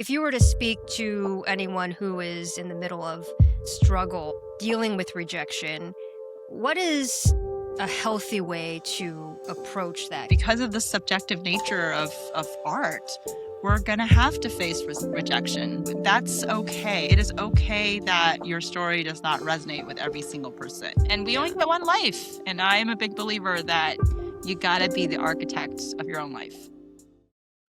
If you were to speak to anyone who is in the middle of struggle, dealing with rejection, what is a healthy way to approach that? Because of the subjective nature of art, we're going to have to face rejection. That's okay. It is okay that your story does not resonate with every single person. And we only get one life. And I am a big believer that you got to be the architect of your own life.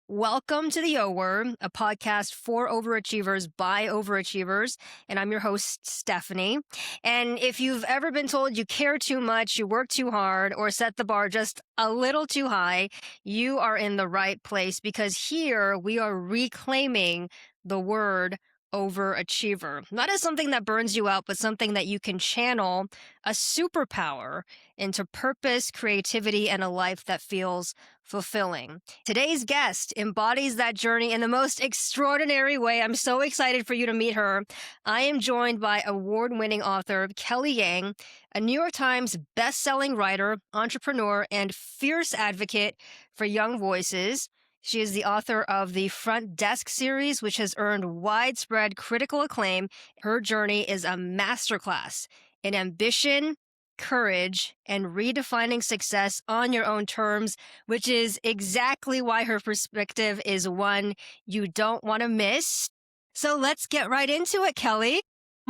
Welcome to the O Word, a podcast for overachievers by overachievers. And I'm your host, Stephanie. And if you've ever been told you care too much, you work too hard, or set the bar just a little too high, you are in the right place, because here we are reclaiming the word overachiever. Not as something that burns you out, but something that you can channel a superpower into purpose, creativity, and a life that feels fulfilling. Today's guest embodies that journey in the most extraordinary way. I'm so excited for you to meet her. I am joined by award-winning author Kelly Yang, a New York Times best-selling writer, entrepreneur, and fierce advocate for young voices. She is the author of the Front Desk series, which has earned widespread critical acclaim. Her journey is a masterclass in ambition, courage, and redefining success on your own terms, which is exactly why her perspective is one you don't want to miss. So let's get right into it, Kelly. Oh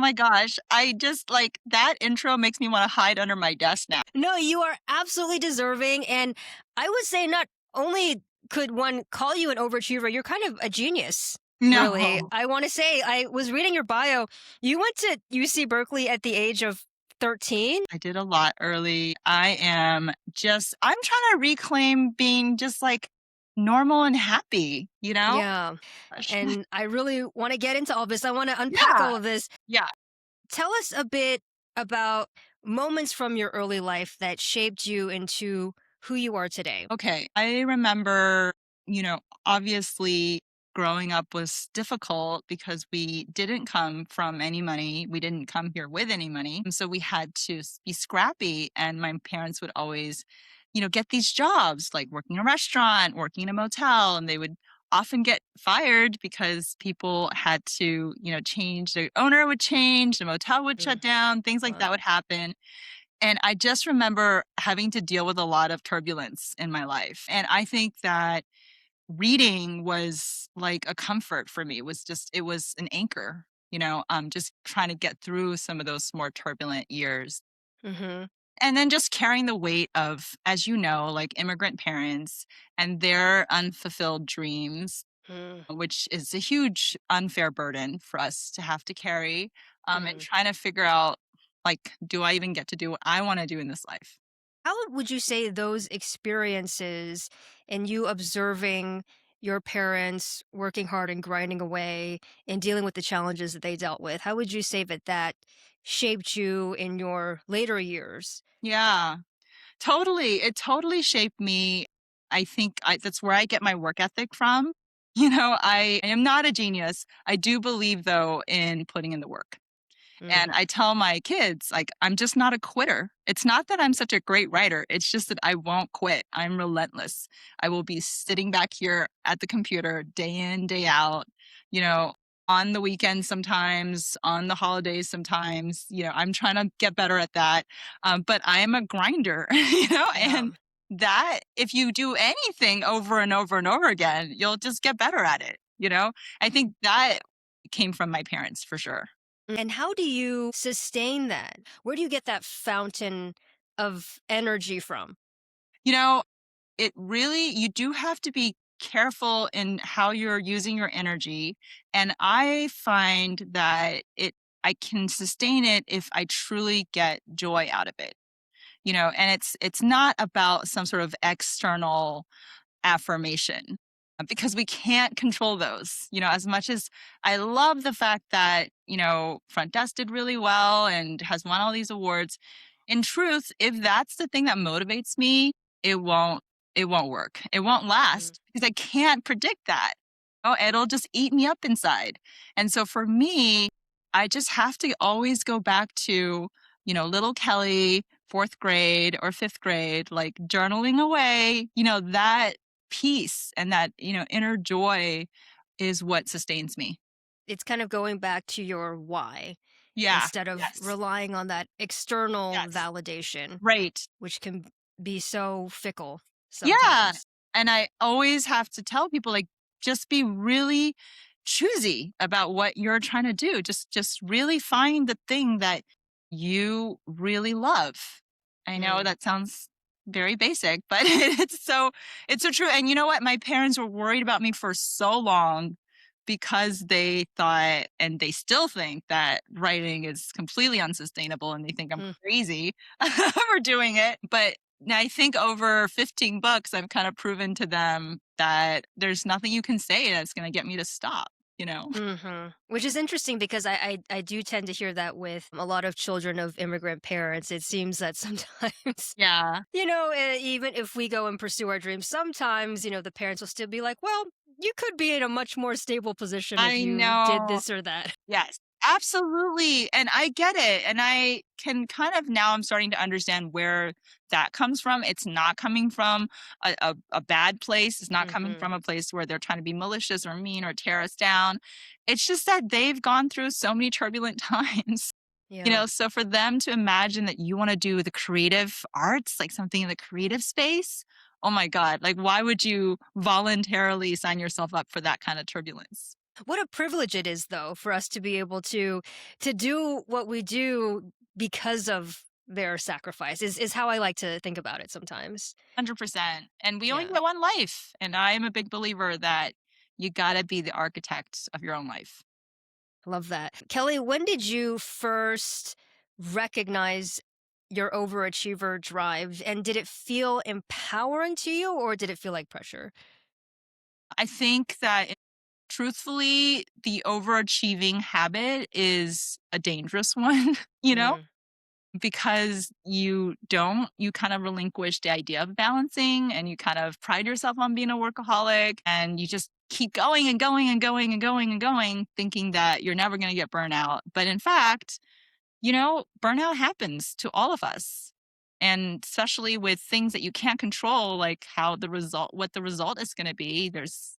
my gosh, I just like that intro makes me want to hide under my desk now. No, you are absolutely deserving. And I would say not only could one call you an overachiever, you're kind of a genius. Really. No, I want to say, I was reading your bio. You went to UC Berkeley at the age of 13. I did a lot early. I'm trying to reclaim being just like normal and happy, you know? Yeah. Gosh. And I really want to get into all this. I want to unpack all Yeah. of this. Yeah. Tell us a bit about moments from your early life that shaped you into who you are today. Okay. I remember, obviously growing up was difficult because we didn't come from any money. We didn't come here with any money. And so we had to be scrappy. And my parents would always, get these jobs like working in a restaurant, working in a motel, and they would often get fired because people had to, change. The owner would change, the motel would shut down, things like that Wow. would happen. And I just remember having to deal with a lot of turbulence in my life. And I think that reading was like a comfort for me. It was an anchor, just trying to get through some of those more turbulent years. Mm-hmm. And then just carrying the weight of, as you know, like immigrant parents and their unfulfilled dreams, which is a huge unfair burden for us to have to carry, and trying to figure out, like, do I even get to do what I want to do in this life? How would you say those experiences and you observing your parents working hard and grinding away and dealing with the challenges that they dealt with, how would you say that shaped you in your later years? Yeah, totally. It totally shaped me. I think that's where I get my work ethic from. I am not a genius. I do believe, though, in putting in the work. And I tell my kids, like, I'm just not a quitter. It's not that I'm such a great writer. It's just that I won't quit. I'm relentless. I will be sitting back here at the computer day in, day out, you know, on the weekends sometimes, on the holidays sometimes. I'm trying to get better at that. But I am a grinder, Yeah. and that if you do anything over and over and over again, you'll just get better at it. I think that came from my parents for sure. And how do you sustain that? Where do you get that fountain of energy from? You know, you do have to be careful in how you're using your energy. And I find that I can sustain it if I truly get joy out of it, and it's not about some sort of external affirmation because we can't control those. As much as I love the fact that, Front Desk did really well and has won all these awards, in truth, if that's the thing that motivates me, it won't it won't work. It won't last because I can't predict that. Oh, it'll just eat me up inside. And so for me, I just have to always go back to, little Kelly, fourth grade or fifth grade, like journaling away, that peace and that, inner joy is what sustains me. It's kind of going back to your why Yeah. instead of Yes. relying on that external Yes. validation, Right. which can be so fickle Yeah. sometimes. And I always have to tell people, like, just be really choosy about what you're trying to do. Just really find the thing that you really love. I know Mm, that sounds very basic, but it's so true. And you know what? My parents were worried about me for so long because they thought, and they still think, that writing is completely unsustainable, and they think I'm mm. crazy for doing it. But now I think over 15 books, I've kind of proven to them that there's nothing you can say that's going to get me to stop, you know? Which is interesting because I do tend to hear that with a lot of children of immigrant parents. It seems that sometimes, Yeah, even if we go and pursue our dreams, sometimes, the parents will still be like, well, you could be in a much more stable position if I you did know. this or that. Yes, absolutely. And I get it. And I can kind of, now I'm starting to understand where that comes from. It's not coming from a bad place. It's not coming Hmm. from a place where they're trying to be malicious or mean or tear us down. It's just that they've gone through so many turbulent times. Yeah. So for them to imagine that you want to do the creative arts, like something in the creative space, oh my God, like why would you voluntarily sign yourself up for that kind of turbulence? What a privilege it is, though, for us to be able to do what we do because of their sacrifice. Is how I like to think about it sometimes. 100%. And we only Yeah. get one life. And I am a big believer that you got to be the architect of your own life. Love that. Kelly, when did you first recognize your overachiever drive? And did it feel empowering to you or did it feel like pressure? I think that truthfully, the overachieving habit is a dangerous one, you know? Mm, Because you kind of relinquish the idea of balancing, and you kind of pride yourself on being a workaholic, and you just keep going and going and going and going and going, thinking that you're never going to get burnout. But in fact, burnout happens to all of us. And especially with things that you can't control, like what the result is going to be, there's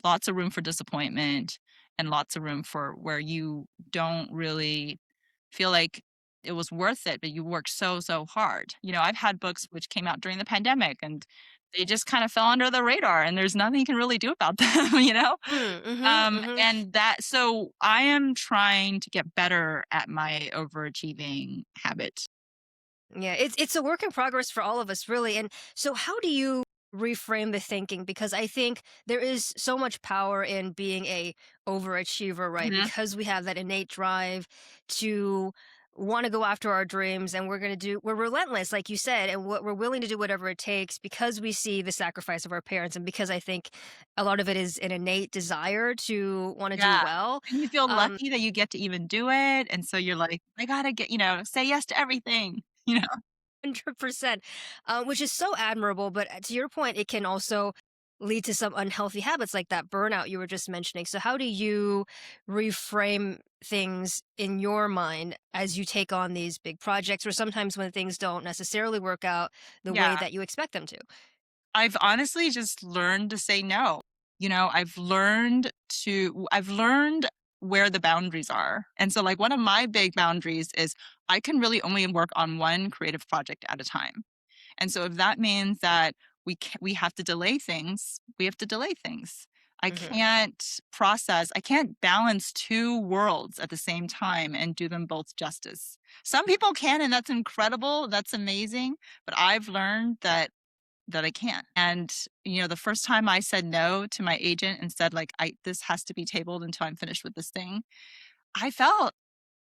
lots of room for disappointment, and lots of room for where you don't really feel like it was worth it, but you worked so, so hard. I've had books which came out during the pandemic, and they just kind of fell under the radar, and there's nothing you can really do about them, you know? mm-hmm. And so I am trying to get better at my overachieving habit. Yeah, it's a work in progress for all of us, really. And so, how do you reframe the thinking? Because I think there is so much power in being a overachiever, right? Mhm. Because we have that innate drive to want to go after our dreams, and we're relentless, like you said, and we're willing to do whatever it takes because we see the sacrifice of our parents, and because I think a lot of it is an innate desire to want to do Yeah. well. And you feel Um, lucky that you get to even do it. And so you're like, I gotta say yes to everything, you know? 100%, which is so admirable. But to your point, it can also lead to some unhealthy habits like that burnout you were just mentioning. So, how do you reframe things in your mind as you take on these big projects, or sometimes when things don't necessarily work out the way Yeah. that you expect them to? I've honestly just learned to say no. I've learned where the boundaries are. And so, like, one of my big boundaries is I can really only work on one creative project at a time. And so if that means that we have to delay things, we have to delay things. Hmm. I can't balance two worlds at the same time and do them both justice. Some people can, and that's incredible. That's amazing. But I've learned that I can't. And the first time I said no to my agent and said, like, this has to be tabled until I'm finished with this thing, I felt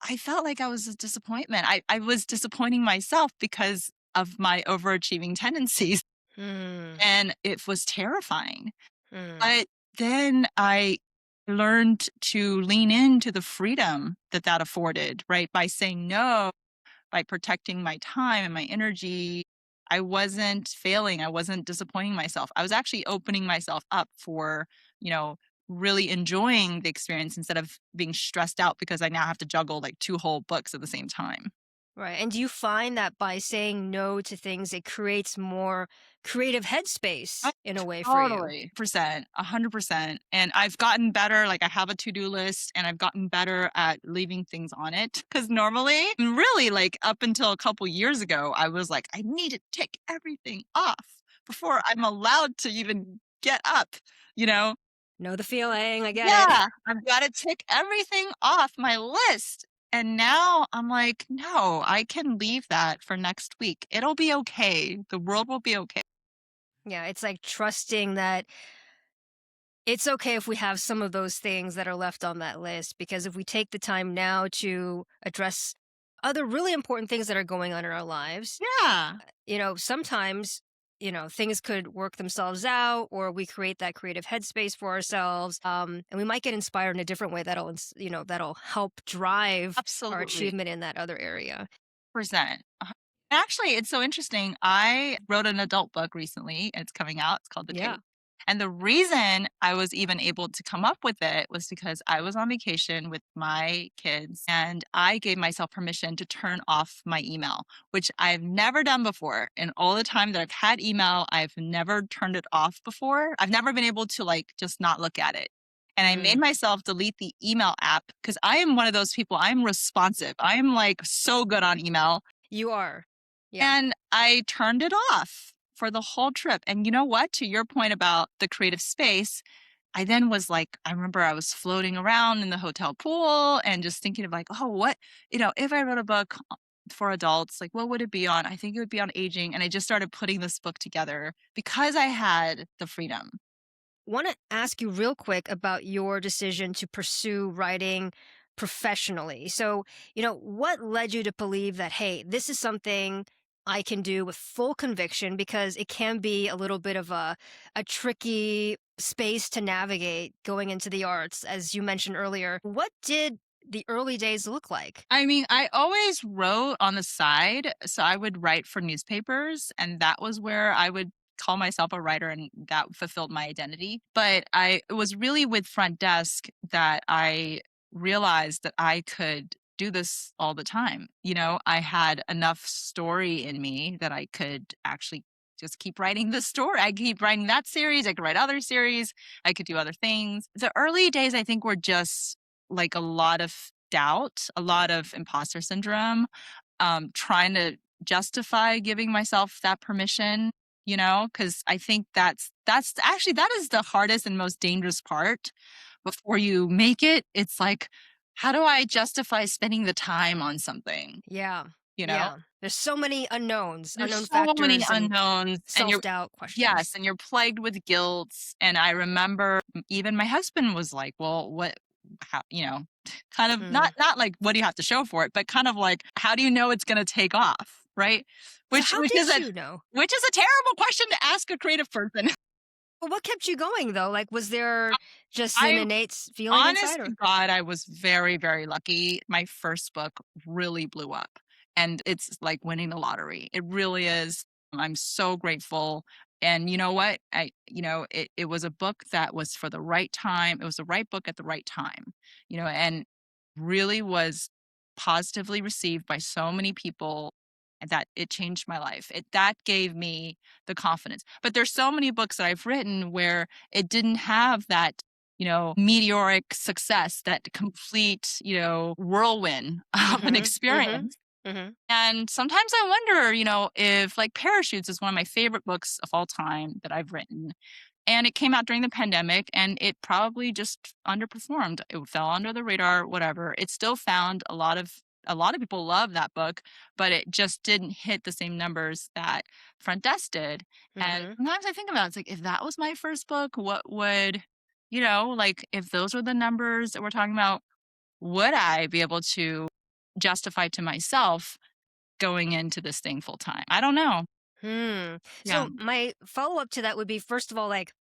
I felt like I was a disappointment. I was disappointing myself because of my overachieving tendencies, Hmm. and it was terrifying. Hmm. But then I learned to lean into the freedom that afforded, right? By saying no, by protecting my time and my energy. I wasn't failing. I wasn't disappointing myself. I was actually opening myself up for, you know, really enjoying the experience instead of being stressed out because I now have to juggle like two whole books at the same time. Right. And do you find that by saying no to things, it creates more creative headspace I in a way for you. totally percent, 100%. And I've gotten better. Like I have a to-do list and I've gotten better at leaving things on it. Cause normally, really like up until a couple years ago, I was like, I need to take everything off before I'm allowed to even get up, you know? Know the feeling. I get it. Yeah, I've got to tick everything off my list. And now I'm like, no, I can leave that for next week. It'll be okay. The world will be okay. Yeah, it's like trusting that it's okay if we have some of those things that are left on that list, because if we take the time now to address other really important things that are going on in our lives, Yeah, sometimes, things could work themselves out, or we create that creative headspace for ourselves. And we might get inspired in a different way that'll help drive our absolutely. achievement in that other area. Percent. Actually, it's so interesting. I wrote an adult book recently. It's coming out. It's called The Yeah. Tape. And the reason I was even able to come up with it was because I was on vacation with my kids and I gave myself permission to turn off my email, which I've never done before. And all the time that I've had email, I've never turned it off before. I've never been able to like just not look at it. And I made Mm, myself delete the email app because I am one of those people. I'm responsive. I am like so good on email. you are. Yeah. And I turned it off for the whole trip. And you know what? To your point about the creative space, I then was like, I remember I was floating around in the hotel pool and just thinking of like, oh, what, if I wrote a book for adults, like what would it be on? I think it would be on aging. And I just started putting this book together because I had the freedom. Want to ask you real quick about your decision to pursue writing professionally. So, what led you to believe that, hey, this is something I can do with full conviction, because it can be a little bit of a tricky space to navigate going into the arts, as you mentioned earlier. What did the early days look like? I mean, I always wrote on the side. So I would write for newspapers, and that was where I would call myself a writer, and that fulfilled my identity. But it was really with front desk that I realized that I could do this all the time. I had enough story in me that I could actually just keep writing the story. I keep writing that series. I could write other series. I could do other things. The early days, I think, were just like a lot of doubt, a lot of imposter syndrome, trying to justify giving myself that permission, because I think that's actually that is the hardest and most dangerous part before you make it. It's like, how do I justify spending the time on something? Yeah. You know? Yeah. There's so many There's unknown so many factors and unknowns and self doubt yes, questions. and you're plagued with guilt. And I remember even my husband was like, well, how, kind of Mm. not like, what do you have to show for it, but kind of like, how do you know it's going to take off? Right. So, Which, how which is did a, you know? which is a terrible question to ask a creative person. Well, what kept you going though? Like, was there just an I innate feeling Honest inside, to or? God, I was very, very lucky. My first book really blew up, and it's like winning the lottery. It really is. I'm so grateful. And you know what? It was a book that was for the right time. It was the right book at the right time, and really was positively received by so many people that it changed my life. That gave me the confidence. But there's so many books that I've written where it didn't have that meteoric success, that complete, whirlwind of an Mhm, mhm, experience. mhm. And sometimes I wonder, if like Parachutes is one of my favorite books of all time that I've written. And it came out during the pandemic and it probably just underperformed. It fell under the radar, whatever. It still found a lot of people love that book, but it just didn't hit the same numbers that Front Desk did. And Mhm. sometimes I think about it, it's like, if that was my first book, what would, like if those were the numbers that we're talking about, would I be able to justify to myself going into this thing full time? I don't know. Hmm. Yeah. So my follow-up to that would be, first of all, like,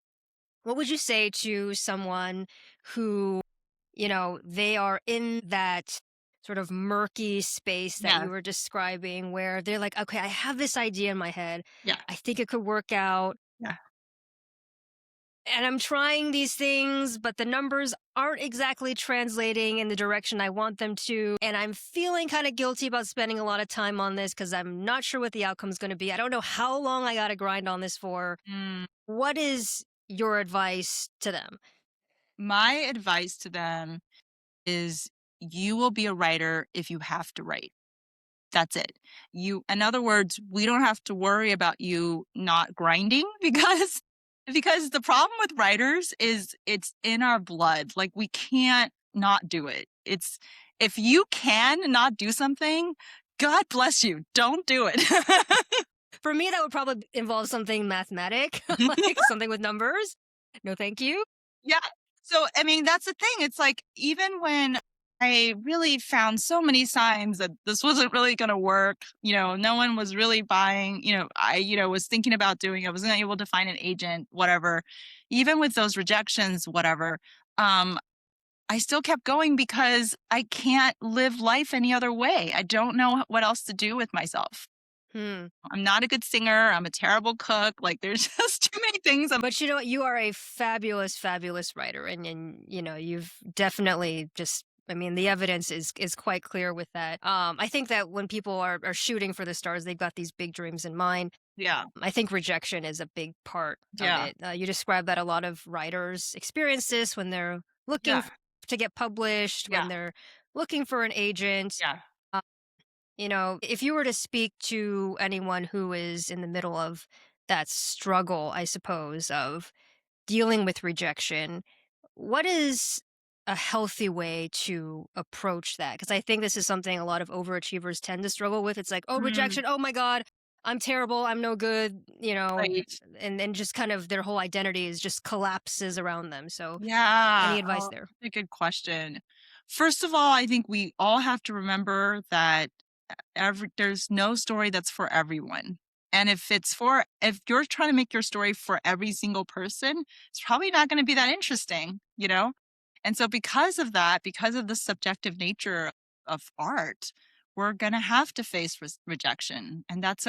what would you say to someone who, they are in that sort of murky space that Yeah. you were describing, where they're like, okay, I have this idea in my head. Yeah. I think it could work out. Yeah. and I'm trying these things, but the numbers aren't exactly translating in the direction I want them to. And I'm feeling kind of guilty about spending a lot of time on this because I'm not sure what the outcome's going to be. I don't know how long I got to grind on this for. Mm. What is your advice to them? My advice to them is you will be a writer if you have to write. That's it. In other words, we don't have to worry about you not grinding because the problem with writers is it's in our blood. Like we can't not do it. It's if you can not do something, God bless you. Don't do it. For me, that would probably involve something mathematic, like something with numbers. No, thank you. Yeah. So, I mean, that's the thing. It's like, even when I really found so many signs that this wasn't really going to work, no one was really buying, was thinking about doing it, I wasn't able to find an agent, whatever. Even with those rejections, whatever, I still kept going because I can't live life any other way. I don't know what else to do with myself. Hmm. I'm not a good singer. I'm a terrible cook. Like, there's just too many things. But you know what? You are a fabulous, fabulous writer. And you've definitely just, I mean, the evidence is quite clear with that. I think that when people are shooting for the stars, they've got these big dreams in mind. Yeah. I think rejection is a big part of Yeah. it. You described that a lot of writers experience this when they're looking Yeah. to get published, when Yeah. they're looking for an agent. Yeah. If you were to speak to anyone who is in the middle of that struggle, I suppose, of dealing with rejection, what is a healthy way to approach that? Because I think this is something a lot of overachievers tend to struggle with. It's like, oh, Mm, rejection. Oh my God, I'm terrible. I'm no good, right. and just kind of their whole identity is just collapses around them. So, Yeah. any advice Oh, there? that's a good question. First of all, I think we all have to remember that there's no story that's for everyone. And if you're trying to make your story for every single person, it's probably not going to be that interesting. And so because of that, because of the subjective nature of art, we're going to have to face rejection. And that's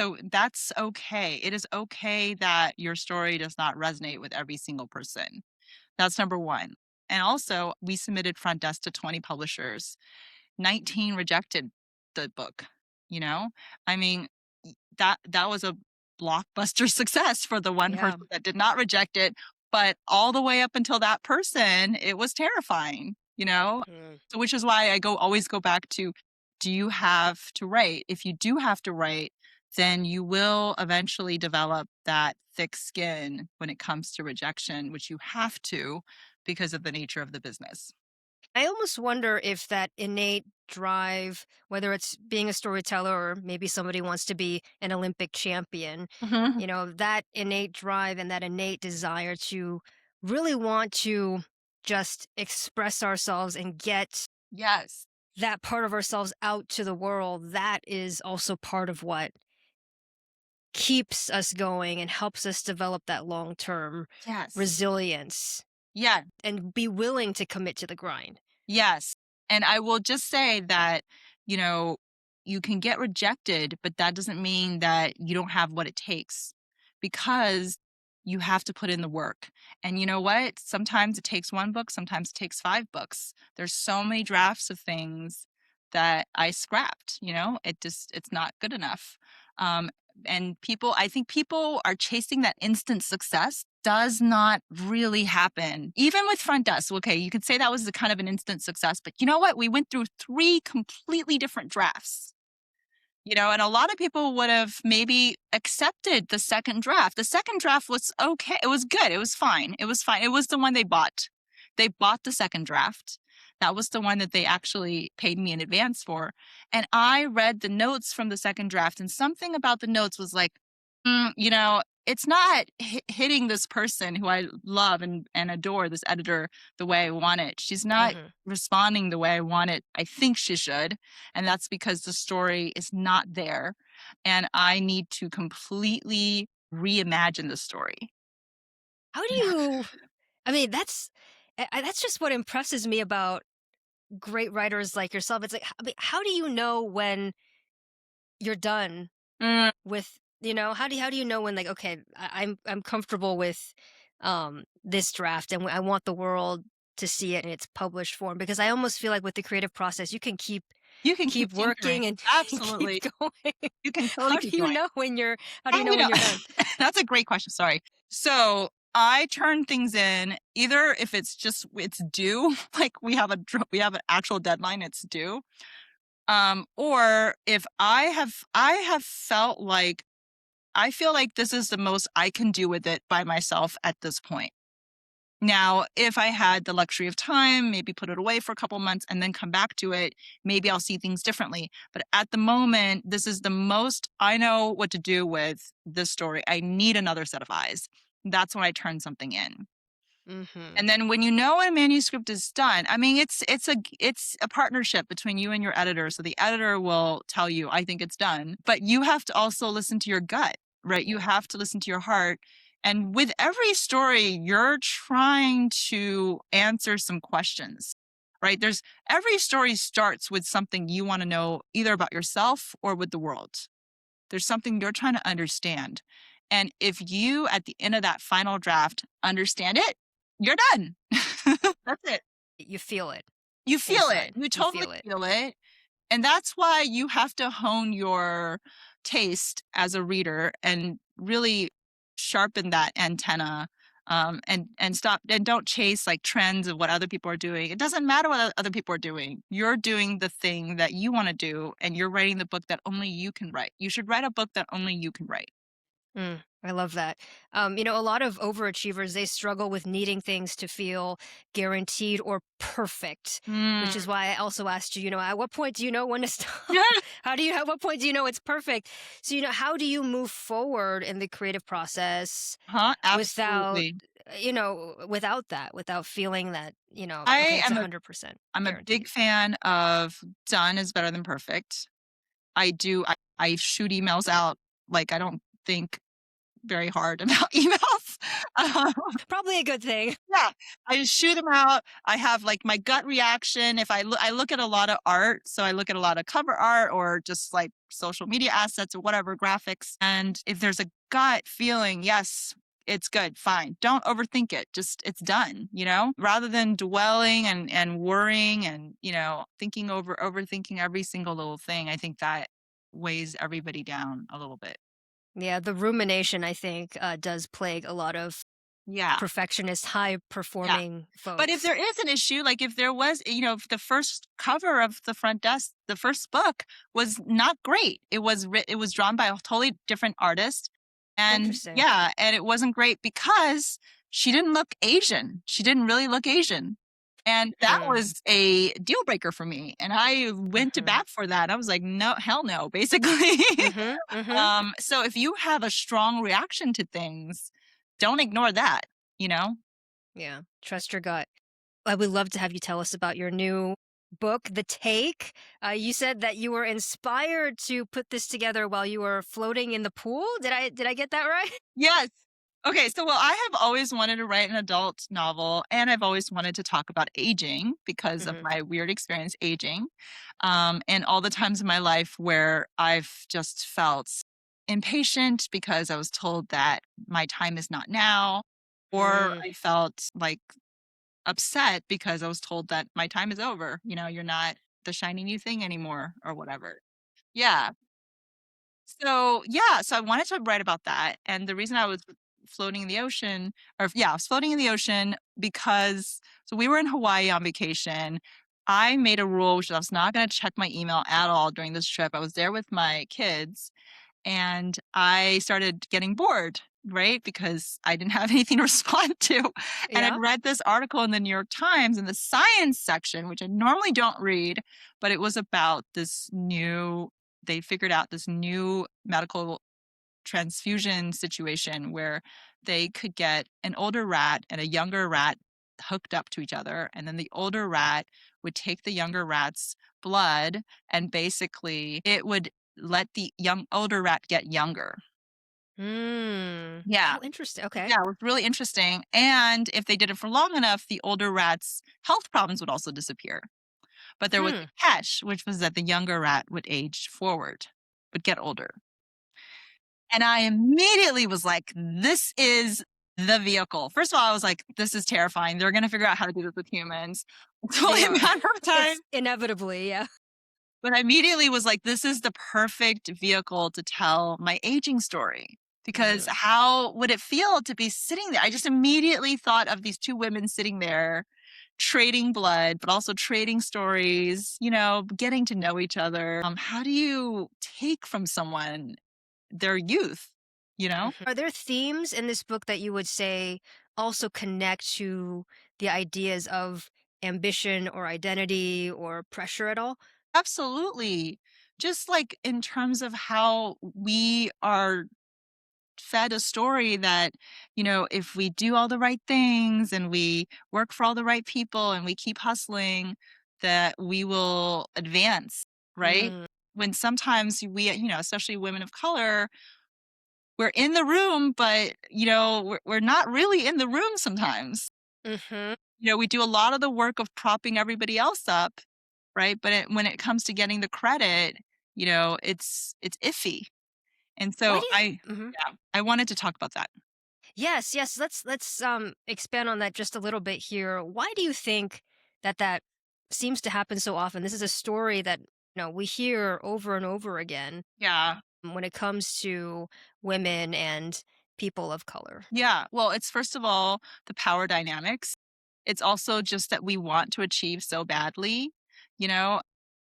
okay. It is okay that your story does not resonate with every single person. That's number 1. And also, we submitted front desk to 20 publishers. 19 rejected the book, you know? I mean, that was a blockbuster success for the one Yeah. person that did not reject it, but all the way up until that person, it was terrifying? Mm. So which is why I always go back to, do you have to write? If you do have to write, then you will eventually develop that thick skin when it comes to rejection, which you have to because of the nature of the business. I almost wonder if that innate drive, whether it's being a storyteller or maybe somebody wants to be an Olympic champion, Mhm. that innate drive and that innate desire to really want to just express ourselves and get Yes. that part of ourselves out to the world, that is also part of what keeps us going and helps us develop that long term Yes. resilience Yeah. and be willing to commit to the grind. Yes. And I will just say that, you know, you can get rejected, but that doesn't mean that you don't have what it takes because you have to put in the work. And you know what? Sometimes it takes 1 book, sometimes it takes 5 books. There's so many drafts of things that I scrapped. It's not good enough. Um, and I think people are chasing that instant success does not really happen. Even with front desk, okay, you could say that was the kind of an instant success, but you know what? We went through 3 completely different drafts. And a lot of people would have maybe accepted the second draft. The second draft was okay. It was good. It was fine. It was fine. It was the one they bought. They bought the second draft. That was the one that they actually paid me in advance for. And I read the notes from the second draft, and something about the notes was like, it's not hitting this person who I love and adore, this editor, the way I want it. She's not Hmm. responding the way I want it. I think she should. And that's because the story is not there. And I need to completely reimagine the story. How do you I mean, that's just what impresses me about great writers like yourself. It's like, I mean, how do you know when you're done Mm, with, how do you know when, like, okay, I'm comfortable with this draft, and I want the world to see it in its published form, because I almost feel like with the creative process, you can You can keep keep tinkering. working and keep Absolutely. going. You can totally How do keep you going. know when you're how do How you do know you when know? you're done? That's a great question. Sorry. So I turn things in either if it's just it's due, like we have an actual deadline, it's due. Or if I have felt like I feel like this is the most I can do with it by myself at this point. Now, if I had the luxury of time, maybe put it away for a couple months and then come back to it, maybe I'll see things differently. But at the moment, this is the most I know what to do with this story. I need another set of eyes. That's when I turn something in. Mm-hmm. And then when you know a manuscript is done, I mean, it's a partnership between you and your editor. So the editor will tell you, I think it's done, but you have to also listen to your gut, right? You Yeah. have to listen to your heart. And with every story, you're trying to answer some questions, right? Every story starts with something you want to know either about yourself or with the world. There's something you're trying to understand. And if you, at the end of that final draft, understand it, you're done. That's it. You feel it You feel it. inside. You You totally feel it. feel it. And that's why you have to hone your taste as a reader and really sharpen that antenna, and stop and don't chase like trends of what other people are doing. It doesn't matter what other people are doing. You're doing the thing that you want to do, and you're writing the book that only you can write. You should write a book that only you can write. I love that. A lot of overachievers, they struggle with needing things to feel guaranteed or perfect, which Mm. is why I also asked you, at what point do you know when to stop? Yeah. At what point do you know it's perfect? So, how do you move forward in the creative process Huh? without, Absolutely. without feeling that, okay, I it's am a 100% I'm a big guaranteed. fan of done is better than perfect. I shoot emails out like I don't think very hard about emails. Um, Probably a good thing. yeah, I just shoot them out. I have like my gut reaction. If I look at a lot of art, so I look at a lot of cover art or just like social media assets or whatever graphics. And if there's a gut feeling, yes, it's good, fine. Don't overthink it. Just it's done, rather than dwelling and worrying and, overthinking every single little thing. I think that weighs everybody down a little bit. Yeah, the rumination, I think, does plague a lot of Yeah. perfectionist, high Yeah. performing But if folks. there is an issue, like if there was, if the first cover of the front desk, the first book was not great. It was drawn by a totally different artist. And Interesting. yeah, and it wasn't great because she didn't look Asian. She didn't really look Asian. And that Mm, was a deal breaker for me. And I went to mhm, bat for that. I was like, no, hell no, basically. mhm, mhm. So if you have a strong reaction to things, don't ignore that, you know? Yeah, trust your gut. I would love to have you tell us about your new book, The Take. You said that you were inspired to put this together while you were floating in the pool. Did I get that right? Yes. Okay, so well, I have always wanted to write an adult novel, and I've always wanted to talk about aging because of Mhm, my weird experience aging, and all the times in my life where I've just felt impatient because I was told that my time is not now, or mm, I felt like upset because I was told that my time is over. You're not the shiny new thing anymore, or whatever. Yeah. So, yeah, so I wanted to write about that, and the reason I was floating in the ocean I was floating in the ocean because so we were in Hawaii on vacation. I made a rule, which I was not gonna check my email at all during this trip. I was there with my kids, and I started getting bored, right? Because I didn't have anything to respond to. And I'd yeah. read this article in the New York Times in the science section, which I normally don't read, but it was about they figured out this new medical transfusion situation where they could get an older rat and a younger rat hooked up to each other. And then the older rat would take the younger rat's blood, and basically it would let the older rat get younger. Yeah. How interesting. Okay. Yeah, it was really interesting. And if they did it for long enough, the older rat's health problems would also disappear. But there was Hmm. a catch, which was that the younger rat would age forward, would get older. And I immediately was like, this is the vehicle. First of all, I was like, this is terrifying. They're going to figure out how to do this with humans. It's only They a are. matter of time. It's inevitably, yeah. But I immediately was like, this is the perfect vehicle to tell my aging story. Because Mhm. how would it feel to be sitting there? I just immediately thought of these two women sitting there trading blood, but also trading stories, getting to know each other. How do you take from someone their youth, you know? Mhm. Are there themes in this book that you would say also connect to the ideas of ambition or identity or pressure at all? Absolutely. Just like in terms of how we are fed a story that, if we do all the right things and we work for all the right people and we keep hustling, that we will advance, right? Mm. When sometimes we, especially women of color, we're in the room, but, we're not really in the room sometimes. Mhm. We do a lot of the work of propping everybody else up, right? But when it comes to getting the credit, it's iffy. And Why so do I you Mhm. yeah, I wanted to talk about that. Yes, yes. Let's expand on that just a little bit here. Why do you think that seems to happen so often? This is a story that we hear over and over again Yeah. when it comes to women and people of color. Yeah. Well, it's first of all the power dynamics. It's also just that we want to achieve so badly, you know,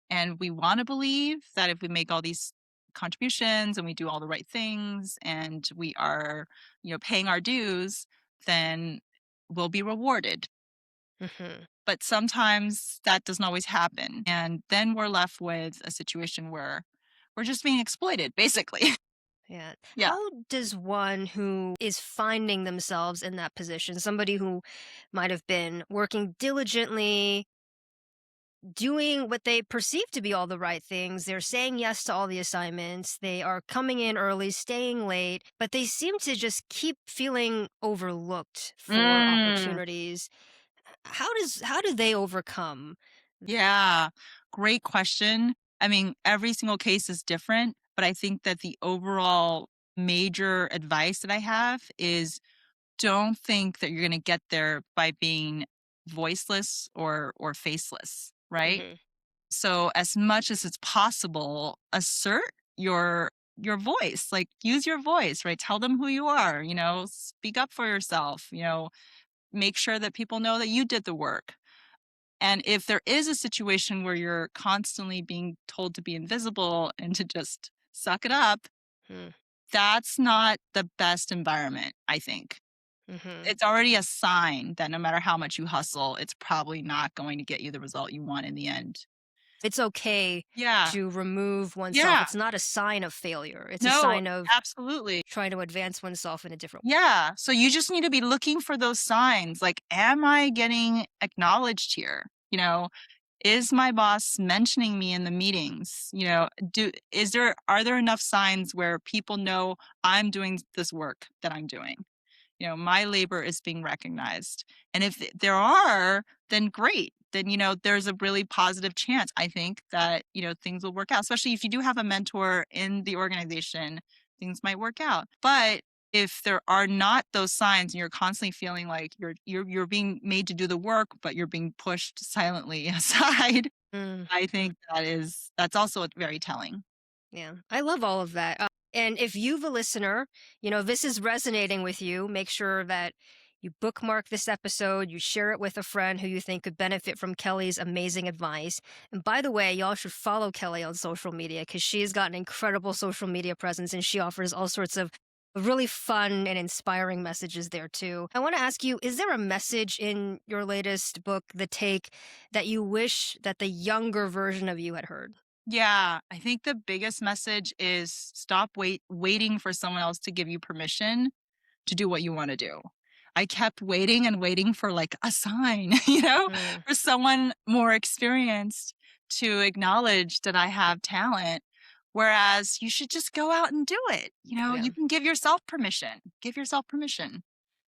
and we want to believe that if we make all these contributions and we do all the right things and we are, paying our dues, then we'll be rewarded. Hmm. But sometimes that doesn't always happen. And then we're left with a situation where we're just being exploited, basically. Yeah. Yeah. How does one who is finding themselves in that position, somebody who might have been working diligently, doing what they perceive to be all the right things, they're saying yes to all the assignments, they are coming in early, staying late, but they seem to just keep feeling overlooked for Mm. opportunities. How do they overcome? Yeah, great question. I mean, every single case is different, but I think that the overall major advice that I have is don't think that you're going to get there by being voiceless or faceless, right? Hmm. So as much as it's possible, assert your voice, like use your voice, right? Tell them who you are, speak up for yourself, make sure that people know that you did the work. And if there is a situation where you're constantly being told to be invisible and to just suck it up, that's not the best environment, I think. Hmm. It's already a sign that no matter how much you hustle, it's probably not going to get you the result you want in the end. It's okay Yeah. to remove oneself. Yeah. It's not a sign of failure. It's a No, sign of absolutely. trying to advance oneself in a different way. Yeah. So you just need to be looking for those signs. Like, am I getting acknowledged here? Is my boss mentioning me in the meetings? Are there enough signs where people know I'm doing this work that I'm doing? My labor is being recognized. And if there are, then great. Then, there's a really positive chance, I think, that, things will work out, especially if you do have a mentor in the organization, things might work out. But if there are not those signs and you're constantly feeling like you're being made to do the work, but you're being pushed silently aside, Mm. I think that's also very telling. Yeah, I love all of that. And if you've a listener, this is resonating with you, make sure that you bookmark this episode, you share it with a friend who you think could benefit from Kelly's amazing advice. And by the way, y'all should follow Kelly on social media because she's got an incredible social media presence and she offers all sorts of really fun and inspiring messages there too. I want to ask you, is there a message in your latest book, The Take, that you wish that the younger version of you had heard? Yeah, I think the biggest message is stop waiting for someone else to give you permission to do what you want to do. I kept waiting and waiting for like a sign, Mm, for someone more experienced to acknowledge that I have talent. Whereas you should just go out and do it. yeah. You can give yourself permission. Give yourself permission.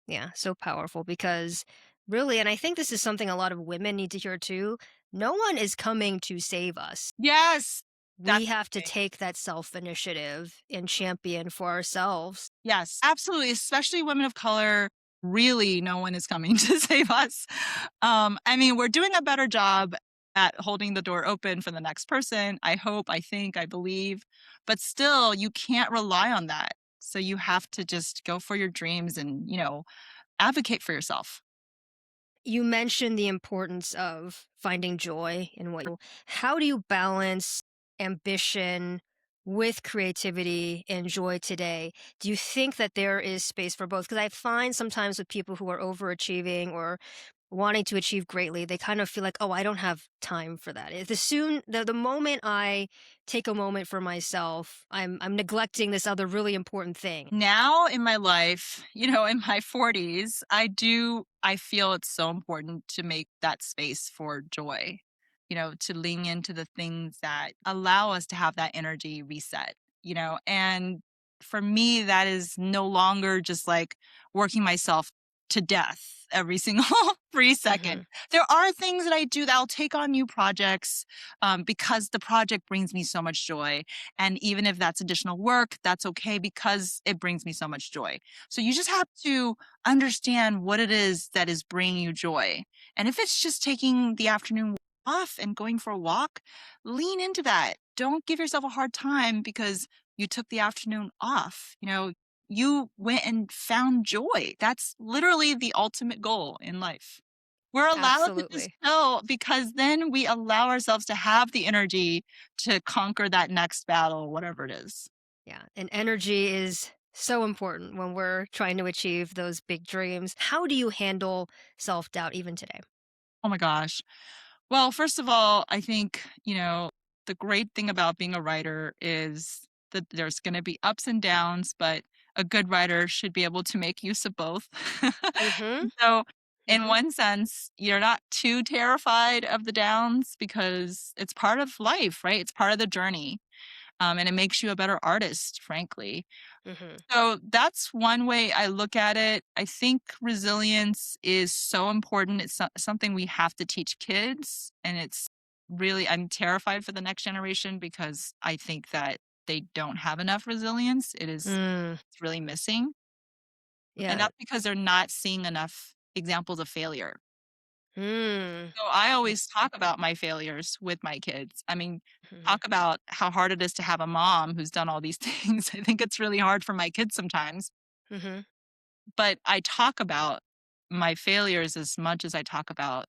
Yeah, so powerful because really, and I think this is something a lot of women need to hear too. No one is coming to save us. Yes, We that's have to the thing. take that self initiative and champion for ourselves. Yes, absolutely. Especially women of color. really no one is coming to save us. I mean, we're doing a better job at holding the door open for the next person. I hope, I think, I believe, but still, you can't rely on that. So you have to just go for your dreams and, advocate for yourself. You mentioned the importance of finding joy in how do you balance ambition with creativity and joy today? Do you think that there is space for both? Because I find sometimes with people who are overachieving or wanting to achieve greatly, they kind of feel like, oh, I don't have time for that. The moment I take a moment for myself, I'm neglecting this other really important thing. Now in my life, in my 40s, I feel it's so important to make that space for joy, to lean into the things that allow us to have that energy reset, and for me, that is no longer just like working myself to death every single free second. Hmm. There are things that I do that I'll take on new projects because the project brings me so much joy, and even if that's additional work, that's okay because it brings me so much joy. So you just have to understand what it is that is bringing you joy. And if it's just taking the afternoon off and going for a walk, lean into that. Don't give yourself a hard time because you took the afternoon off. You went and found joy. That's literally the ultimate goal in life. We're allowed to just Absolutely. chill because then we allow ourselves to have the energy to conquer that next battle, whatever it is. Yeah. And energy is so important when we're trying to achieve those big dreams. How do you handle self doubt even today? Oh my gosh. Well, first of all, I think, the great thing about being a writer is that there's going to be ups and downs, but a good writer should be able to make use of both. Mm So, hmm. Mm in hmm. one sense, you're not too terrified of the downs because it's part of life, right? It's part of the journey. And it makes you a better artist, frankly. Mm hmm. So that's one way I look at it. I think resilience is so important. It's something we have to teach kids. And it's really, I'm terrified for the next generation because I think that they don't have enough resilience. Mm, It's really missing. And yeah. that's because they're not seeing enough examples of failure. Mm. So I Yeah. always talk about my failures with my kids. I mean, Mm talk about how hard it is to have a mom who's done all these things. I think it's really hard for my kids sometimes. hmm. Mm hmm. But I talk about my failures as much as I talk about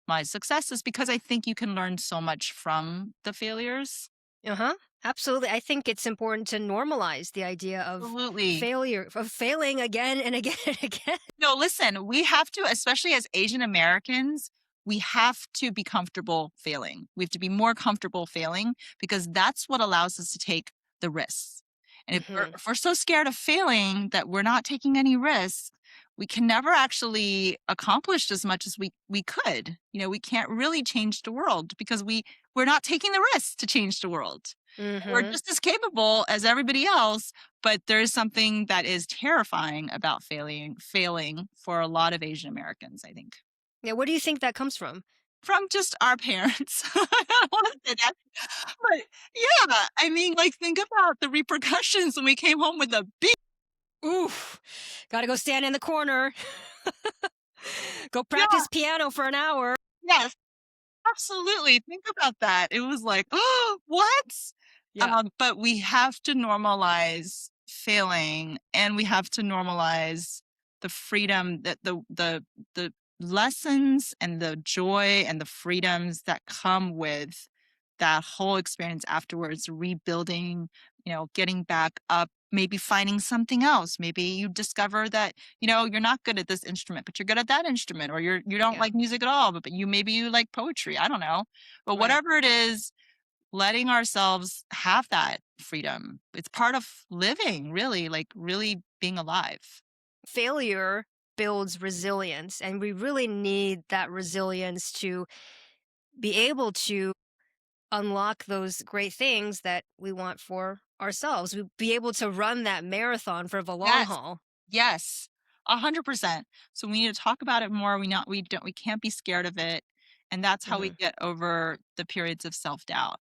my successes because I think you can learn so much from the failures. Uh huh. Absolutely. I think it's important to normalize the idea of Absolutely. failure, of failing again and again and again. No, listen, we have to, especially as Asian Americans, we have to be comfortable failing. We have to be more comfortable failing because that's what allows us to take the risks. And Mm hmm. if we're so scared of failing that we're not taking any risks, we can never actually accomplish as much as we could. We can't really change the world because we're not taking the risks to change the world. Mm We're hmm. just as capable as everybody else, but there is something that is terrifying about failing for a lot of Asian Americans, I think. Yeah. What do you think that comes from? From just our parents. I don't wanna say that, but yeah, I mean, like, think about the repercussions when we came home with a big. Oof. Gotta go stand in the corner. Go Yeah, practice piano for an hour. yes. Absolutely, think about that. It was like, "Oh, what?" Yeah. But we have to normalize failing, and we have to normalize the freedom that the lessons and the joy and the freedoms that come with that whole experience afterwards, rebuilding, getting back up, maybe finding something else. Maybe you discover that, you're not good at this instrument, but you're good at that instrument, or you don't Yeah. like music at all, but maybe you like poetry. I don't know. But Right. whatever it is, letting ourselves have that freedom. It's part of living, really, like really being alive. Failure builds resilience, and we really need that resilience to be able to unlock those great things that we want for ourselves. We be able to run that marathon for the long Yes. haul. Yes. 100%. So we need to talk about it more. We can't be scared of it. And that's how we Hmm. get over the periods of self-doubt.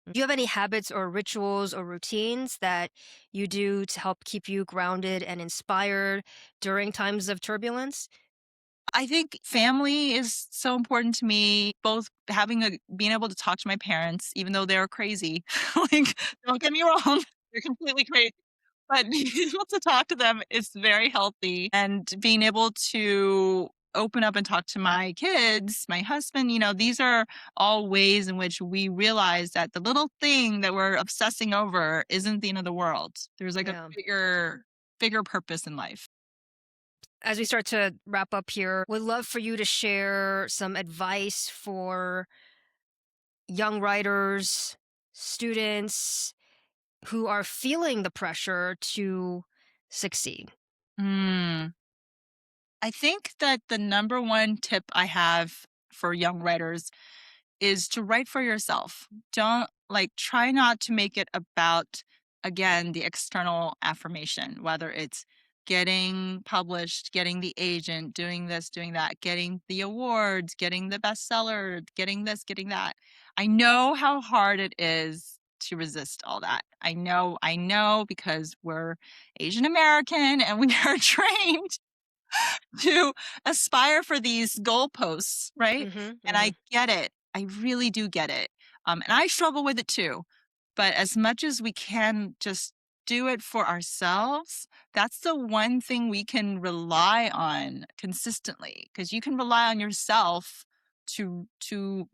Do you have any habits or rituals or routines that you do to help keep you grounded and inspired during times of turbulence? I think family is so important to me, both being able to talk to my parents, even though they're crazy. Like, don't get me wrong, they're completely crazy. But being able to talk to them is very healthy, and being able to open up and talk to my kids, my husband, these are all ways in which we realize that the little thing that we're obsessing over isn't the end of the world. There's like a Yeah. bigger purpose in life. As we start to wrap up here, would love for you to share some advice for young writers, students who are feeling the pressure to succeed. Mm. I think that the number one tip I have for young writers is to write for yourself. Don't try not to make it about, again, the external affirmation, whether it's getting published, getting the agent, doing this, doing that, getting the awards, getting the bestseller, getting this, getting that. I know how hard it is to resist all that. I know because we're Asian American and we are trained to aspire for these goalposts, right? Mhm, And I mhm. get it. I really do get it. And I struggle with it too. But as much as we can just do it for ourselves, that's the one thing we can rely on consistently, because you can rely on yourself to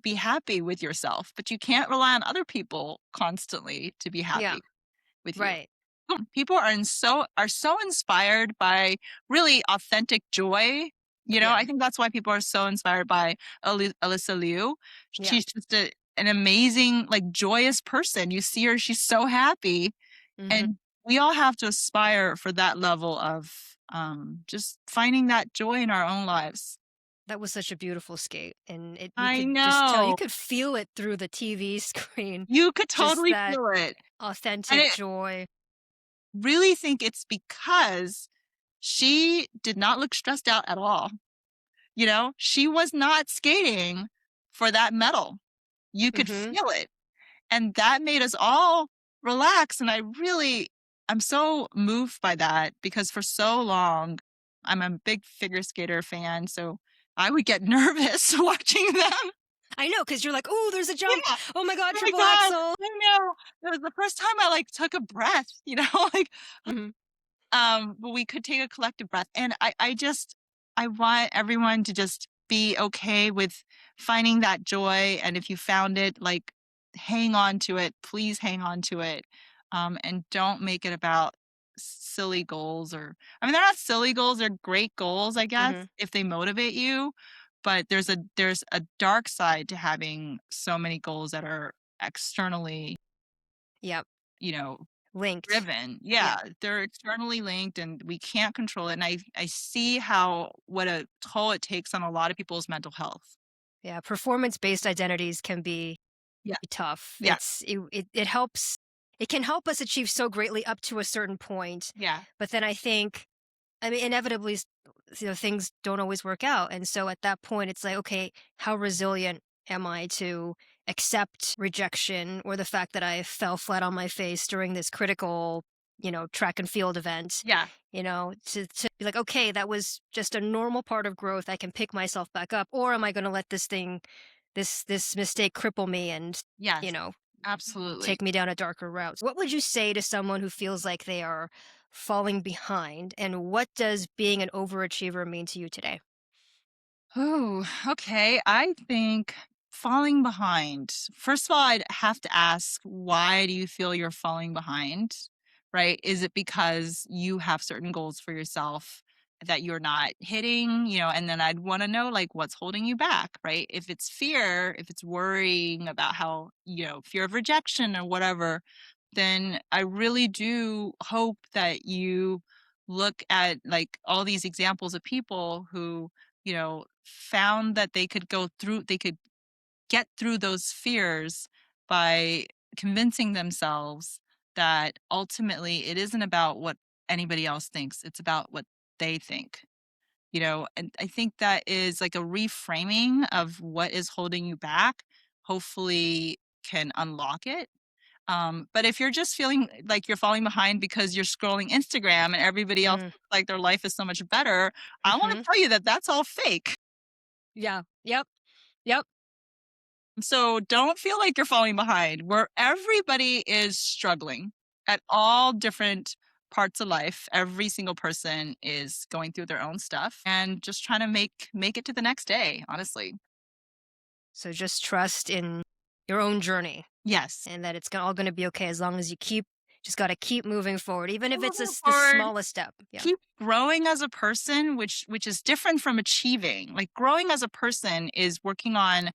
be happy with yourself, but you can't rely on other people constantly to be Yeah, happy with you. right. People are so inspired by really authentic joy. Yeah, I think that's why people are so inspired by Alyssa Liu. yeah. She's just an amazing, joyous person. You see her, she's so happy, Mhm. and we all have to aspire for that level of just finding that joy in our own lives. That was such a beautiful skate, and you I could just tell, you know. could feel it through the TV screen, You could just totally that feel it. And authentic I joy. really think it's because she did not look stressed out at all. She was not skating for that medal. You could Mhm. feel it. And that made us all relax. And I'm so moved by that, because for so long, I'm a big figure skater fan. So I would get nervous watching them. I know, because 'cause you're like, "Oh, there's a jump. Yeah. Oh my god, Oh my triple God. axel." I know. It was the first time I took a breath, like Mhm, but we could take a collective breath. And I want everyone to just be okay with finding that joy. And if you found it, hang on to it. Please hang on to it. And don't make it about silly goals. Or I mean, they're not silly goals, they're great goals, I guess, mhm. if they motivate you. But there's a dark side to having so many goals that are externally, Yep, you know, linked. driven. Yeah, Yeah, they're externally linked and we can't control it. And I see how what a toll it takes on a lot of people's mental health. yeah, performance-based identities can be Yeah. tough. Yeah. It helps, it can help us achieve so greatly up to a certain point, Yeah. but then I mean, inevitably, things don't always work out. And so at that point, it's like, okay, how resilient am I to accept rejection or the fact that I fell flat on my face during this critical, track and field event? Yeah. To be like, okay, that was just a normal part of growth. I can pick myself back up, or am I going to let this mistake cripple me and, you Yes. know, Absolutely. take me down a darker route? What would you say to someone who feels like they are falling behind? And what does being an overachiever mean to you today? Oh, okay. I think falling behind. First of all, I'd have to ask, why do you feel you're falling behind? Right? Is it because you have certain goals for yourself that you're not hitting? And then I'd want to know, what's holding you back, right? If it's fear, if it's worrying about how, fear of rejection or whatever, then I really do hope that you look at all these examples of people who found that they could get through those fears by convincing themselves that ultimately it isn't about what anybody else thinks, it's about what they think. And I think that is like a reframing of what is holding you back, hopefully can unlock it. But if you're just feeling like you're falling behind because you're scrolling Instagram and everybody else Mm, looks like their life is so much better, I want to hmm. tell you that that's all fake. Yeah. Yep. Yep. So don't feel like you're falling behind, where everybody is struggling at all different parts of life. Every single person is going through their own stuff and just trying to make it to the next day, honestly. So just trust in your own journey Yes. and that it's all going to be okay as long as you just got to keep moving forward, even if it's Moving the forward, smallest step. Yeah. keep growing as a person, which is different from achieving. Like growing as a person is working on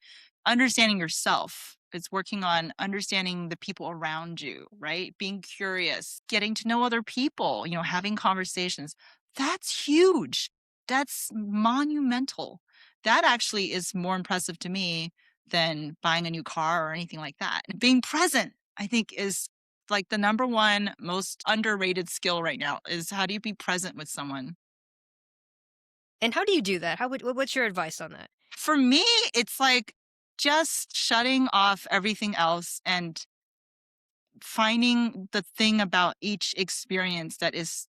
understanding yourself. It's working on understanding the people around you, right? Being curious, getting to know other people, having conversations. That's huge. That's monumental. That actually is more impressive to me than buying a new car or anything like that. And being present, I think, is like the number one most underrated skill right now is how do you be present with someone? And how do you do that? What's your advice on that? For me, it's like just shutting off everything else and finding the thing about each experience that is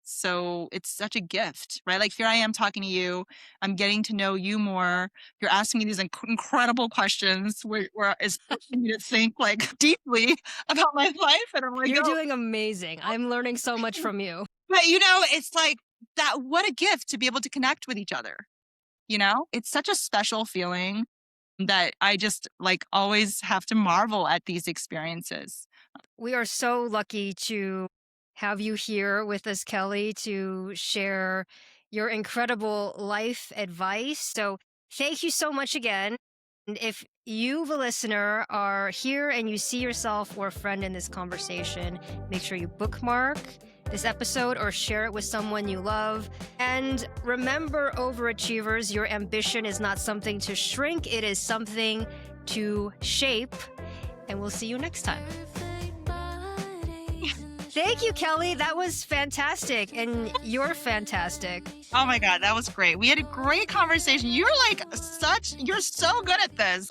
it's such a gift, right? Like here I am talking to you, I'm getting to know you more. You're asking me these incredible questions where it's forcing me to think like deeply about my life. And I'm like, You're oh, doing amazing. I'm learning so much from you. but it's like that, what a gift to be able to connect with each other. It's such a special feeling that I just like always have to marvel at these experiences. We are so lucky to have you here with us, Kelly, to share your incredible life advice. So, thank you so much again. And if you, the listener, are here and you see yourself or a friend in this conversation, make sure you bookmark this episode or share it with someone you love. And remember, overachievers, your ambition is not something to shrink, it is something to shape. And we'll see you next time. Thank you, Kelly. That was fantastic. And you're fantastic. Oh my God, that was great. We had a great conversation. You're so good at this.